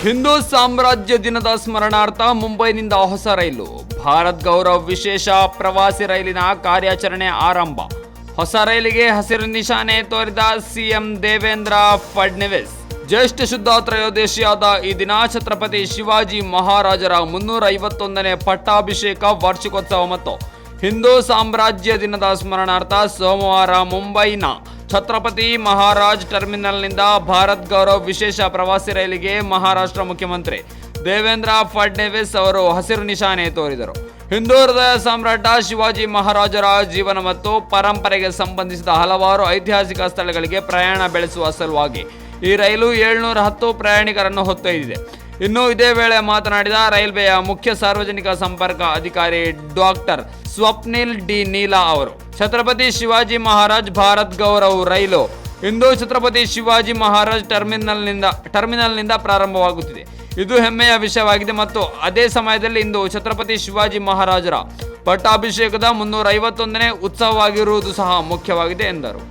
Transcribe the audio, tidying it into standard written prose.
ಹಿಂದೂ ಸಾಮ್ರಾಜ್ಯ ದಿನದ ಸ್ಮರಣಾರ್ಥ ಮುಂಬೈನಿಂದ ಹೊಸ ರೈಲು. ಭಾರತ್ ಗೌರವ್ ವಿಶೇಷ ಪ್ರವಾಸಿ ರೈಲಿನ ಕಾರ್ಯಾಚರಣೆ ಆರಂಭ. ಹೊಸ ರೈಲಿಗೆ ಹಸಿರು ನಿಶಾನೆ ತೋರಿದ ಸಿಎಂ ದೇವೇಂದ್ರ ಫಡ್ನವೀಸ್. ಜ್ಯೇಷ್ಠ ಶುದ್ಧ ತ್ರಯೋದಶಿಯಾದ ಈ ದಿನ ಛತ್ರಪತಿ ಶಿವಾಜಿ ಮಹಾರಾಜರ 351ನೇ ಪಟ್ಟಾಭಿಷೇಕ ವಾರ್ಷಿಕೋತ್ಸವ ಮತ್ತು ಹಿಂದೂ ಸಾಮ್ರಾಜ್ಯ ದಿನದ ಸ್ಮರಣಾರ್ಥ ಸೋಮವಾರ ಮುಂಬೈನ ಛತ್ರಪತಿ ಮಹಾರಾಜ್ ಟರ್ಮಿನಲ್ನಿಂದ ಭಾರತ್ ಗೌರವ್ ವಿಶೇಷ ಪ್ರವಾಸಿ ರೈಲಿಗೆ ಮಹಾರಾಷ್ಟ್ರ ಮುಖ್ಯಮಂತ್ರಿ ದೇವೇಂದ್ರ ಫಡ್ನವೀಸ್ ಅವರು ಹಸಿರು ನಿಶಾನೆ ತೋರಿದರು. ಹಿಂದೂ ಹೃದಯ ಸಾಮ್ರಾಟ ಶಿವಾಜಿ ಮಹಾರಾಜರ ಜೀವನ ಮತ್ತು ಪರಂಪರೆಗೆ ಸಂಬಂಧಿಸಿದ ಹಲವಾರು ಐತಿಹಾಸಿಕ ಸ್ಥಳಗಳಿಗೆ ಪ್ರಯಾಣ ಬೆಳೆಸುವ ಸಲುವಾಗಿ ಈ ರೈಲು 710 ಪ್ರಯಾಣಿಕರನ್ನು ಹೊತ್ತೊಯ್ದಿದೆ. ಇನ್ನು ಇದೇ ವೇಳೆ ಮಾತನಾಡಿದ ರೈಲ್ವೆಯ ಮುಖ್ಯ ಸಾರ್ವಜನಿಕ ಸಂಪರ್ಕ ಅಧಿಕಾರಿ ಡಾಕ್ಟರ್ ಸ್ವಪ್ನಿಲ್ ಡಿ ನೀಲಾ ಅವರು, ಛತ್ರಪತಿ ಶಿವಾಜಿ ಮಹಾರಾಜ್ ಭಾರತ್ ಗೌರವ್ ರೈಲು ಇಂದು ಛತ್ರಪತಿ ಶಿವಾಜಿ ಮಹಾರಾಜ್ ಟರ್ಮಿನಲ್ನಿಂದ ಪ್ರಾರಂಭವಾಗುತ್ತಿದೆ. ಇದು ಹೆಮ್ಮೆಯ ವಿಷಯವಾಗಿದೆ ಮತ್ತು ಅದೇ ಸಮಯದಲ್ಲಿ ಇಂದು ಛತ್ರಪತಿ ಶಿವಾಜಿ ಮಹಾರಾಜರ ಪಟ್ಟಾಭಿಷೇಕದ 351ನೇ ಉತ್ಸವವಾಗಿರುವುದು ಸಹ ಮುಖ್ಯವಾಗಿದೆ ಎಂದರು.